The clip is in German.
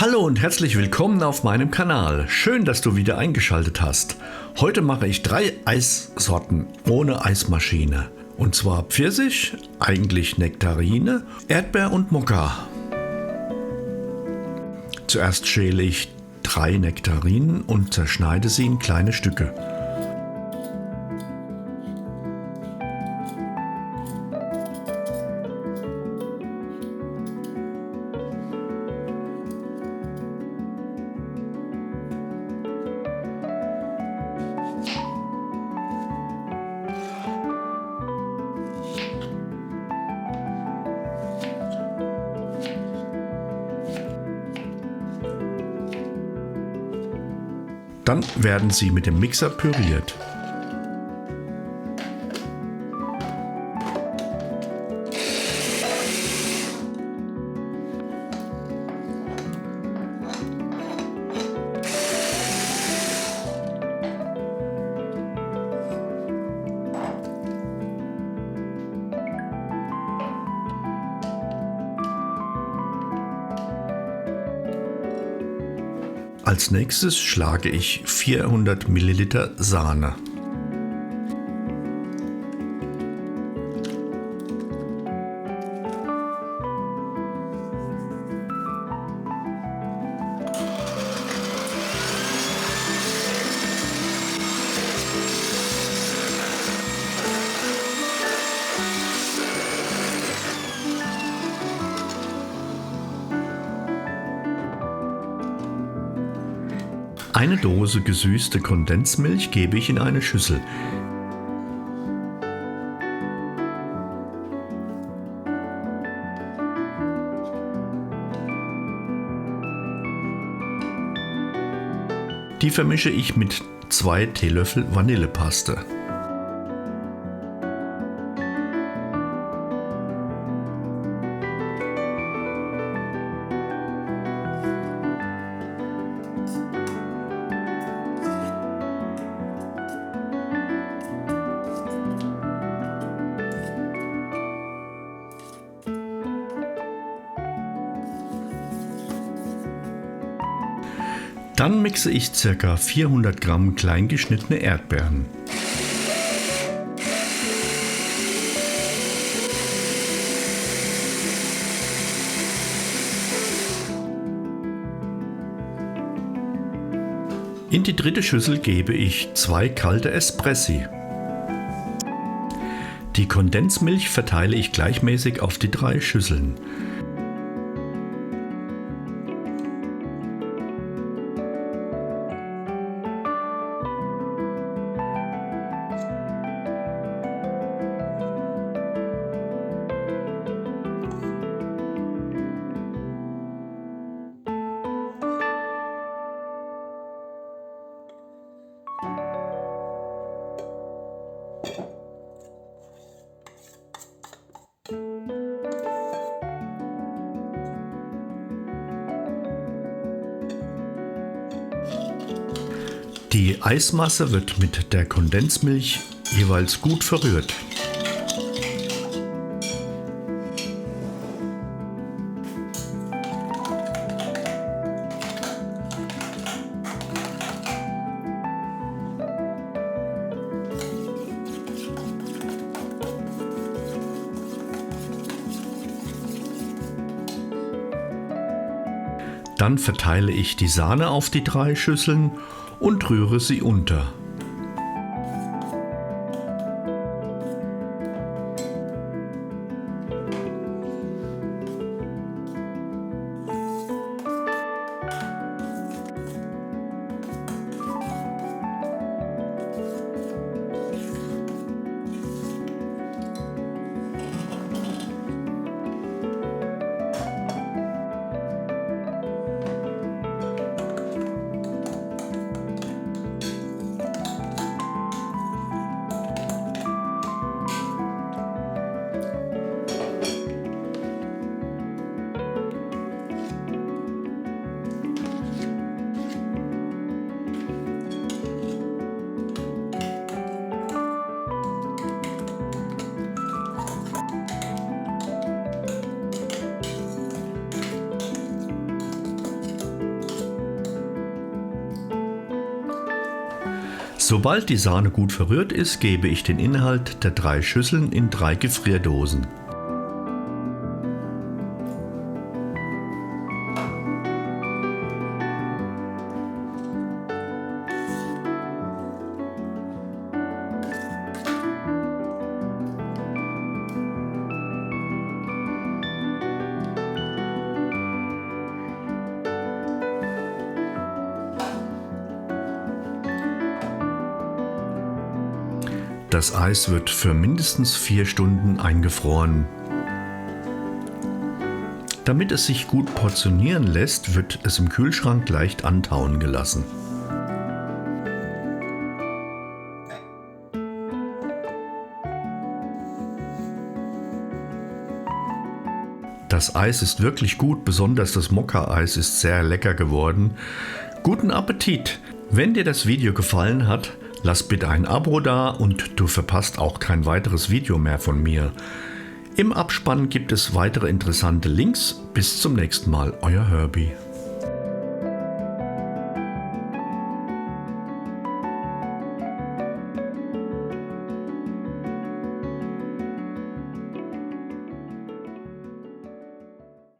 Hallo und herzlich willkommen auf meinem Kanal. Schön, dass du wieder eingeschaltet hast. Heute mache ich 3 Eissorten ohne Eismaschine. Und zwar Pfirsich, eigentlich Nektarine, Erdbeer und Mokka. Zuerst schäle ich 3 Nektarinen und zerschneide sie in kleine Stücke. Dann werden sie mit dem Mixer püriert. Als nächstes schlage ich 400 Milliliter Sahne. Eine Dose gesüßte Kondensmilch gebe ich in eine Schüssel. Die vermische ich mit 2 Teelöffel Vanillepaste. Dann mixe ich ca. 400 Gramm klein geschnittene Erdbeeren. In die dritte Schüssel gebe ich 2 kalte Espressi. Die Kondensmilch verteile ich gleichmäßig auf die 3 Schüsseln. Die Eismasse wird mit der Kondensmilch jeweils gut verrührt. Dann verteile ich die Sahne auf die 3 Schüsseln und rühre sie unter. Sobald die Sahne gut verrührt ist, gebe ich den Inhalt der 3 Schüsseln in 3 Gefrierdosen. Das Eis wird für mindestens 4 Stunden eingefroren. Damit es sich gut portionieren lässt, wird es im Kühlschrank leicht antauen gelassen. Das Eis ist wirklich gut, besonders das Mokka-Eis ist sehr lecker geworden. Guten Appetit! Wenn dir das Video gefallen hat, lass bitte ein Abo da und du verpasst auch kein weiteres Video mehr von mir. Im Abspann gibt es weitere interessante Links. Bis zum nächsten Mal, euer Herbie.